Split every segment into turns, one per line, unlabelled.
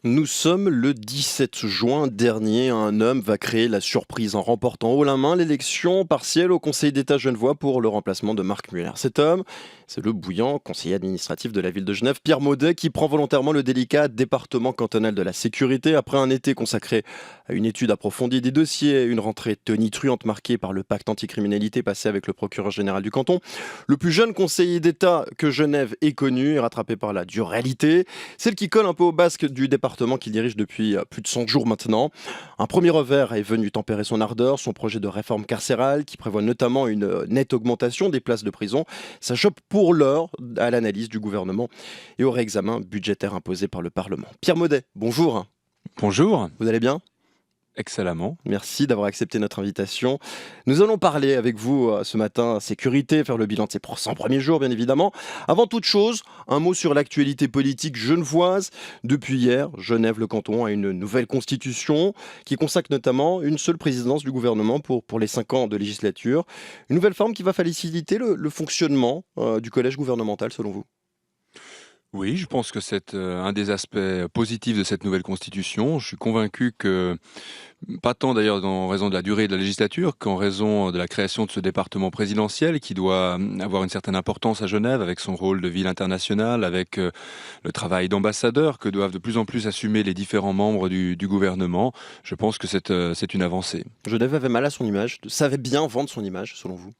Nous sommes le 17 juin dernier. Un homme va créer la surprise en remportant haut la main l'élection partielle au Conseil d'État genevois pour le remplacement de Marc Muller. Cet homme, c'est le bouillant conseiller administratif de la ville de Genève, Pierre Maudet, qui prend volontairement le délicat département cantonal de la sécurité après un été consacré à une étude approfondie des dossiers, une rentrée tonitruante marquée par le pacte anticriminalité passé avec le procureur général du canton. Le plus jeune conseiller d'État que Genève ait connu est rattrapé par la dure réalité, celle qui colle un peu au basque du département qu'il dirige depuis plus de 100 jours maintenant. Un premier revers est venu tempérer son ardeur, son projet de réforme carcérale qui prévoit notamment une nette augmentation des places de prison. Ça chope pour l'heure à l'analyse du gouvernement et au réexamen budgétaire imposé par le Parlement. Pierre Maudet, bonjour.
Bonjour,
Vous allez bien ?
excellemment.
Merci d'avoir accepté notre invitation. Nous allons parler avec vous ce matin sécurité, faire le bilan de ces 100 premiers jours, bien évidemment. Avant toute chose, un mot sur l'actualité politique genevoise. Depuis hier, Genève, le canton, a une nouvelle constitution qui consacre notamment une seule présidence du gouvernement pour les 5 ans de législature. Une nouvelle forme qui va faciliter le fonctionnement du collège gouvernemental, selon vous.
Oui, je pense que c'est un des aspects positifs de cette nouvelle constitution. Je suis convaincu que, pas tant d'ailleurs en raison de la durée de la législature, qu'en raison de la création de ce département présidentiel qui doit avoir une certaine importance à Genève avec son rôle de ville internationale, avec le travail d'ambassadeur que doivent de plus en plus assumer les différents membres du gouvernement. Je pense que c'est une avancée.
Genève avait mal à son image, savait bien vendre son image, selon vous.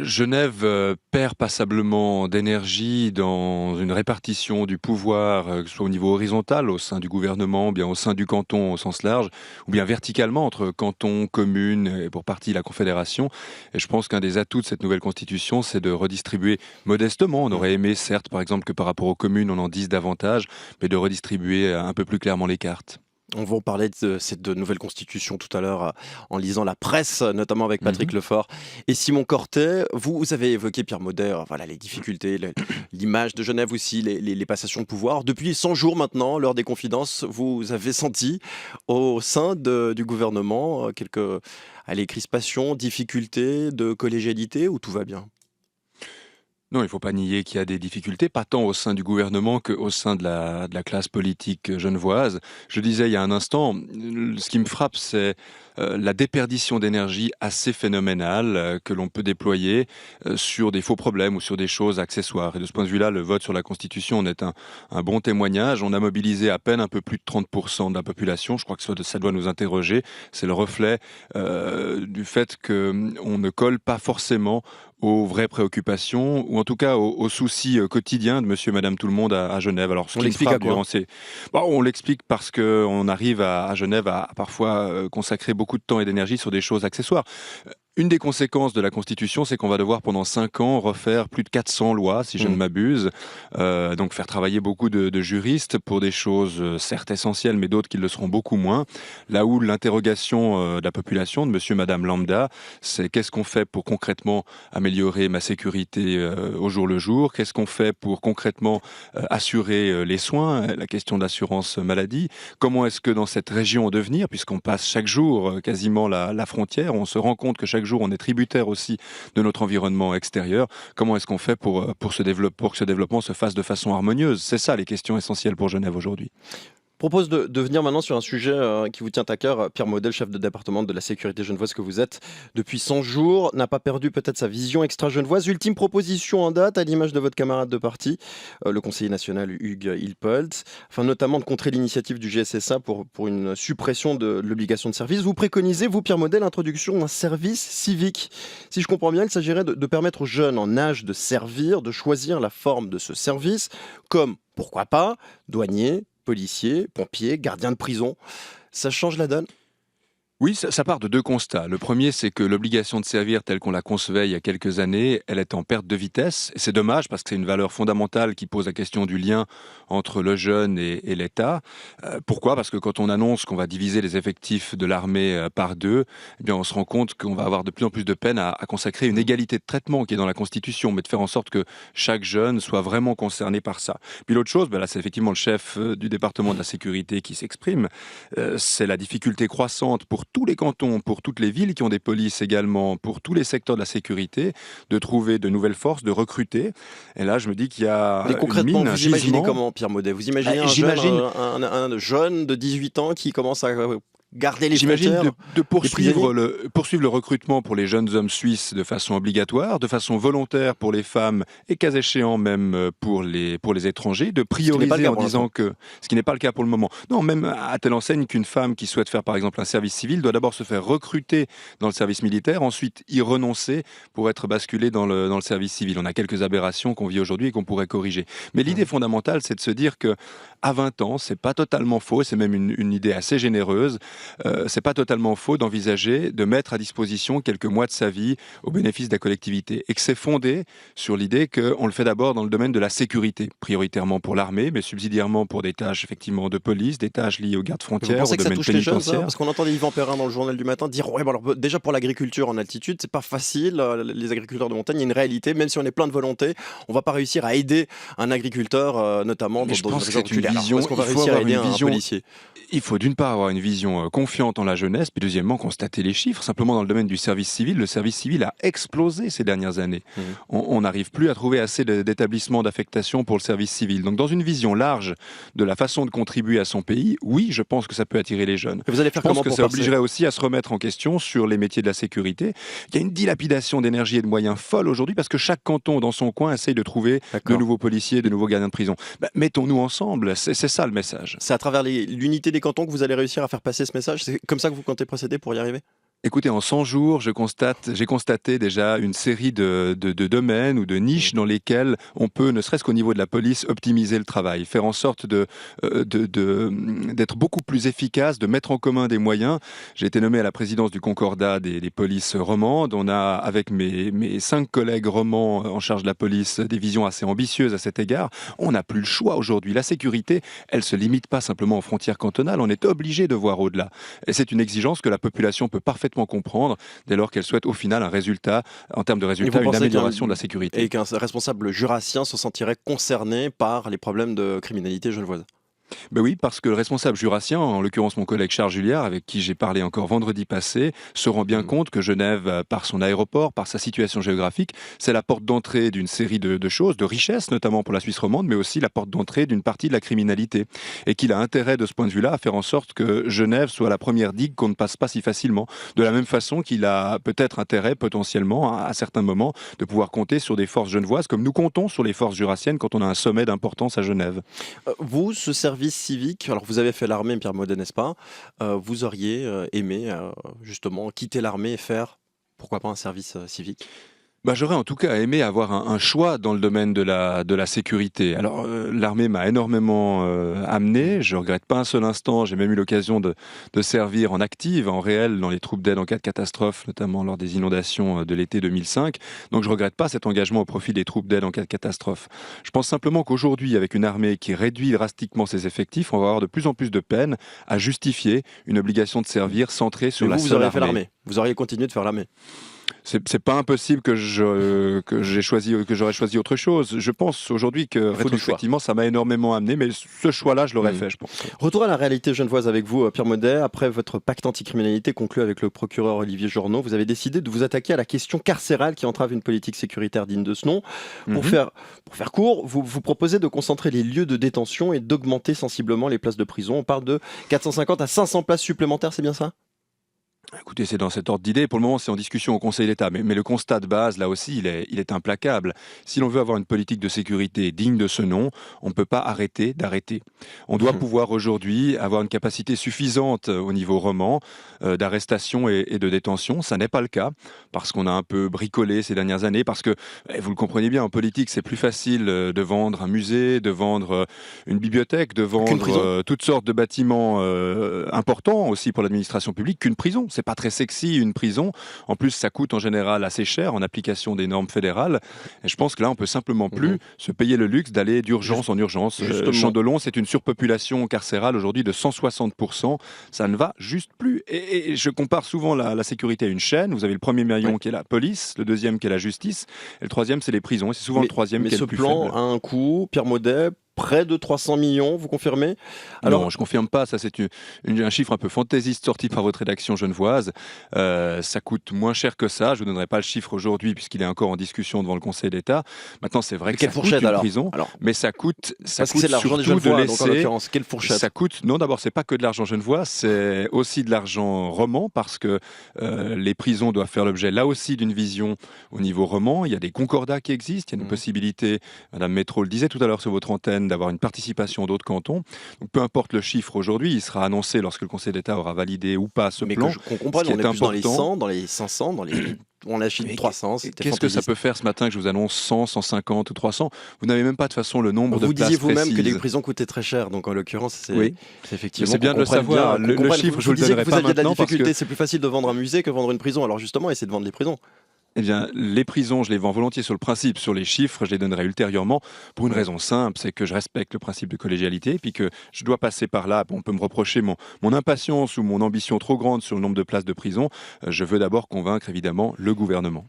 Genève perd passablement d'énergie dans une répartition du pouvoir, que ce soit au niveau horizontal, au sein du gouvernement, ou bien au sein du canton au sens large, ou bien verticalement entre canton, commune et pour partie la Confédération. Et je pense qu'un des atouts de cette nouvelle constitution, c'est de redistribuer modestement. On aurait aimé, certes, par exemple, que par rapport aux communes, on en dise davantage, mais de redistribuer un peu plus clairement les cartes.
On va en parler de cette nouvelle constitution tout à l'heure en lisant la presse, notamment avec Patrick
Mhm.
Lefort et Simon Cortet. Vous avez évoqué, Pierre Maudet, voilà, les difficultés, l'image de Genève aussi, les passations de pouvoir. Depuis 100 jours maintenant, l'heure des confidences, vous avez senti au sein du gouvernement quelques crispations, difficultés de collégialité ou tout va bien?
Non, il ne faut pas nier qu'il y a des difficultés, pas tant au sein du gouvernement qu'au sein de la classe politique genevoise. Je disais il y a un instant, ce qui me frappe, c'est la déperdition d'énergie assez phénoménale que l'on peut déployer sur des faux problèmes ou sur des choses accessoires. Et de ce point de vue-là, le vote sur la Constitution en est un bon témoignage. On a mobilisé à peine un peu plus de 30% de la population. Je crois que ça doit nous interroger. C'est le reflet du fait qu'on ne colle pas forcément aux vraies préoccupations, ou en tout cas aux soucis quotidiens de monsieur et madame tout le monde à Genève. Alors, ce
On
qui me
l'explique à
frappe
quoi?
durant ces... Bon, on l'explique parce qu'on arrive à Genève à parfois consacrer beaucoup de temps et d'énergie sur des choses accessoires. Une des conséquences de la Constitution, c'est qu'on va devoir pendant 5 ans refaire plus de 400 lois, si je ne
Hmm.
m'abuse. Donc faire travailler beaucoup de juristes pour des choses certes essentielles, mais d'autres qui le seront beaucoup moins. Là où l'interrogation de la population, de monsieur, madame lambda, c'est qu'est-ce qu'on fait pour concrètement améliorer ma sécurité au jour le jour? Qu'est-ce qu'on fait pour concrètement assurer les soins, la question de l'assurance maladie? Comment est-ce que dans cette région en devenir, puisqu'on passe chaque jour quasiment la frontière, on se rend compte que chaque jour on est tributaire aussi de notre environnement extérieur, comment est-ce qu'on fait pour que ce développement se fasse de façon harmonieuse? C'est ça les questions essentielles pour Genève aujourd'hui.
Propose de venir maintenant sur un sujet qui vous tient à cœur. Pierre Maudet, chef de département de la sécurité genevoise que vous êtes depuis 100 jours, n'a pas perdu peut-être sa vision extra-genevoise. Ultime proposition en date, à l'image de votre camarade de parti, le conseiller national Hugues Hilpoltz, afin notamment de contrer l'initiative du GSSA pour une suppression de l'obligation de service. Vous préconisez, vous, Pierre Maudet, l'introduction d'un service civique. Si je comprends bien, il s'agirait de permettre aux jeunes en âge de servir de choisir la forme de ce service, comme, pourquoi pas, douanier, policiers, pompiers, gardiens de prison. Ça change la donne?
Oui, ça part de deux constats. Le premier, c'est que l'obligation de servir telle qu'on la concevait il y a quelques années, elle est en perte de vitesse. Et c'est dommage parce que c'est une valeur fondamentale qui pose la question du lien entre le jeune et l'État. Pourquoi? Parce que quand on annonce qu'on va diviser les effectifs de l'armée par deux, eh bien, on se rend compte qu'on va avoir de plus en plus de peine à consacrer une égalité de traitement qui est dans la Constitution, mais de faire en sorte que chaque jeune soit vraiment concerné par ça. Puis l'autre chose, ben là, c'est effectivement le chef du département de la sécurité qui s'exprime. C'est la difficulté croissante pour tous les cantons, pour toutes les villes qui ont des polices également, pour tous les secteurs de la sécurité, de trouver de nouvelles forces, de recruter. Et là, je me dis qu'il y a
Mais
une
concrètement,
mine, un
vous imaginez
gisement.
comment, Pierre Maudet? Vous imaginez
J'imagine
un jeune de 18 ans qui commence à garder les
J'imagine
frontières
de
des prisonniers?
poursuivre le recrutement pour les jeunes hommes suisses de façon obligatoire, de façon volontaire pour les femmes et cas échéant même pour les étrangers, de
Ce qui n'est pas le
prioriser
cas
en
pour l'instant.
disant que, ce qui n'est pas le cas pour le moment. Non, même à telle enseigne qu'une femme qui souhaite faire par exemple un service civil doit d'abord se faire recruter dans le service militaire, ensuite y renoncer pour être basculée dans le service civil. On a quelques aberrations qu'on vit aujourd'hui et qu'on pourrait corriger. Mais l'idée fondamentale, c'est de se dire que à 20 ans, c'est pas totalement faux, c'est même une idée assez généreuse. C'est pas totalement faux d'envisager de mettre à disposition quelques mois de sa vie au bénéfice de la collectivité et que c'est fondé sur l'idée qu'on le fait d'abord dans le domaine de la sécurité, prioritairement pour l'armée, mais subsidiairement pour des tâches effectivement de police, des tâches liées aux gardes
Vous
frontières, au
pensez que ça
domaine
touche les jeunes, ça?
pénitentiaire.
Parce qu'on entendait Yvan Perrin dans le journal du matin dire ouais, bon, alors, déjà pour l'agriculture en altitude, c'est pas facile. Les agriculteurs de montagne, il y a une réalité. Même si on est plein de volonté, on va pas réussir à aider un agriculteur, notamment
Mais je
dans une
pense que
région
c'est une
reculaire. Alors,
vision,
est-ce qu'on va
il faut
réussir à
avoir
aider
une
un
vision.
policier?
Il faut d'une part avoir une vision confiante en la jeunesse, puis deuxièmement constater les chiffres. Simplement dans le domaine du service civil, le service civil a explosé ces dernières années.
Mhm.
On n'arrive plus à trouver assez d'établissements d'affectation pour le service civil. Donc dans une vision large de la façon de contribuer à son pays, oui, je pense que ça peut attirer les jeunes.
Et vous allez
Je
faire
pense
comment
que
pour
ça
passer?
obligerait aussi à se remettre en question sur les métiers de la sécurité. Il y a une dilapidation d'énergie et de moyens folle aujourd'hui parce que chaque canton dans son coin essaye de trouver de
D'accord.
nouveaux policiers, de nouveaux gardiens de prison. Mettons-nous ensemble, c'est ça le message.
C'est à travers l'unité des cantons que vous allez réussir à faire passer ce message? C'est comme ça que vous comptez procéder pour y arriver?
Écoutez, en 100 jours, j'ai constaté déjà une série de domaines ou de niches dans lesquels on peut, ne serait-ce qu'au niveau de la police, optimiser le travail, faire en sorte d'être beaucoup plus efficace, de mettre en commun des moyens. J'ai été nommé à la présidence du Concordat des polices romandes. On a, avec mes 5 collègues romans en charge de la police, des visions assez ambitieuses à cet égard. On n'a plus le choix aujourd'hui. La sécurité, elle se limite pas simplement aux frontières cantonales. On est obligé de voir au-delà. Et c'est une exigence que la population peut parfaitement comprendre dès lors qu'elle souhaite au final un résultat, en termes de
Et
résultat,
vous
une
pensez
amélioration de la sécurité.
et qu'un responsable jurassien se sentirait concerné par les problèmes de criminalité genevoise?
Ben oui, parce que le responsable jurassien, en l'occurrence mon collègue Charles Julliard, avec qui j'ai parlé encore vendredi passé, se rend bien
Mhm.
compte que Genève, par son aéroport, par sa situation géographique, c'est la porte d'entrée d'une série de choses, de richesses, notamment pour la Suisse romande, mais aussi la porte d'entrée d'une partie de la criminalité. Et qu'il a intérêt de ce point de vue-là à faire en sorte que Genève soit la première digue qu'on ne passe pas si facilement. De la même façon qu'il a peut-être intérêt potentiellement, à certains moments, de pouvoir compter sur des forces genevoises, comme nous comptons sur les forces jurassiennes quand on a un sommet d'importance à Genève.
Vous, ce service civique, alors vous avez fait l'armée, Pierre Maudet, n'est-ce pas? Vous auriez aimé justement quitter l'armée et faire, pourquoi pas, un service civique?
Bah, j'aurais en tout cas aimé avoir un choix dans le domaine de la sécurité. Alors, l'armée m'a énormément amené, je regrette pas un seul instant, j'ai même eu l'occasion de servir en active, en réel, dans les troupes d'aide en cas de catastrophe, notamment lors des inondations de l'été 2005. Donc je regrette pas cet engagement au profit des troupes d'aide en cas de catastrophe. Je pense simplement qu'aujourd'hui, avec une armée qui réduit drastiquement ses effectifs, on va avoir de plus en plus de peine à justifier une obligation de servir centrée sur
Mais
la
vous
seule
auriez fait
armée.
l'armée. Vous auriez continué de faire l'armée.
C'est pas impossible que j'aurais choisi autre chose. Je pense aujourd'hui que
Il faut du choix.
rétrospectivement ça m'a énormément amené, mais ce choix-là je l'aurais
Mhm.
fait, je pense.
Retour à la réalité genevoise avec vous, Pierre Maudet. Après votre pacte anticriminalité conclu avec le procureur Olivier Journeau, vous avez décidé de vous attaquer à la question carcérale qui entrave une politique sécuritaire digne de ce nom. Pour
Mhm.
faire court, vous proposez de concentrer les lieux de détention et d'augmenter sensiblement les places de prison. On parle de 450 à 500 places supplémentaires, c'est bien ça?
Écoutez, c'est dans cet ordre d'idée. Pour le moment, c'est en discussion au Conseil d'État. Mais le constat de base, là aussi, il est implacable. Si l'on veut avoir une politique de sécurité digne de ce nom, on ne peut pas arrêter d'arrêter. On doit pouvoir aujourd'hui avoir une capacité suffisante au niveau roman d'arrestation et de détention. Ça n'est pas le cas parce qu'on a un peu bricolé ces dernières années. Parce que, vous le comprenez bien, en politique, c'est plus facile de vendre un musée, de vendre une bibliothèque, de
Qu'une prison.
vendre toutes sortes de bâtiments importants aussi pour l'administration publique qu'une prison. C'est pas très sexy une prison. En plus, ça coûte en général assez cher en application des normes fédérales. Et je pense que là, on peut simplement plus se payer le luxe d'aller d'urgence en urgence.
Justement.
Chandelon, c'est une surpopulation carcérale aujourd'hui de 160%. Ça ne va juste plus. Et je compare souvent la sécurité à une chaîne. Vous avez le premier maillon qui est la police, le deuxième qui est la justice, et le troisième c'est les prisons. Et c'est souvent le troisième
mais
qui est
ce
le plus
plan
faible.
a un coût, Pierre Maudet. près de 300 millions, vous confirmez?
Non, je confirme pas. Ça, c'est un chiffre un peu fantaisiste sorti par votre rédaction genevoise. Ça coûte moins cher que ça. Je vous donnerai pas le chiffre aujourd'hui puisqu'il est encore en discussion devant le Conseil d'État. Maintenant, c'est vrai que ça coûte une prison, mais ça coûte
parce que c'est de l'argent des Genevois, donc en l'occurrence, quelle fourchette?
Ça coûte. Non, d'abord, c'est pas que de l'argent genevois, c'est aussi de l'argent roman parce que les prisons doivent faire l'objet là aussi d'une vision au niveau roman. Il y a des concordats qui existent. Il y a une possibilité, Madame Métro le disait tout à l'heure sur votre antenne, d'avoir une participation d'autres cantons. Donc, peu importe le chiffre aujourd'hui, il sera annoncé lorsque le Conseil d'État aura validé ou pas ce plan.
Mais qu'on comprenne, on est plus dans les 100, dans les 500, dans les... On achète 300.
Qu'est-ce que ça peut faire ce matin que je vous annonce 100, 150 ou 300? Vous n'avez même pas de façon le nombre de places précises.
Vous disiez vous-même que les prisons coûtaient très cher, donc en l'occurrence, c'est effectivement...
C'est bien de le savoir. Le chiffre, je vous le donnerai pas maintenant parce que...
C'est plus facile de vendre un musée que vendre une prison. Alors justement, essayez de vendre les prisons.
Eh bien, les prisons, je les vends volontiers sur le principe. Sur les chiffres, je les donnerai ultérieurement pour une raison simple, c'est que je respecte le principe de collégialité, puis que je dois passer par là. On peut me reprocher mon impatience ou mon ambition trop grande sur le nombre de places de prison. Je veux d'abord convaincre, évidemment, le gouvernement.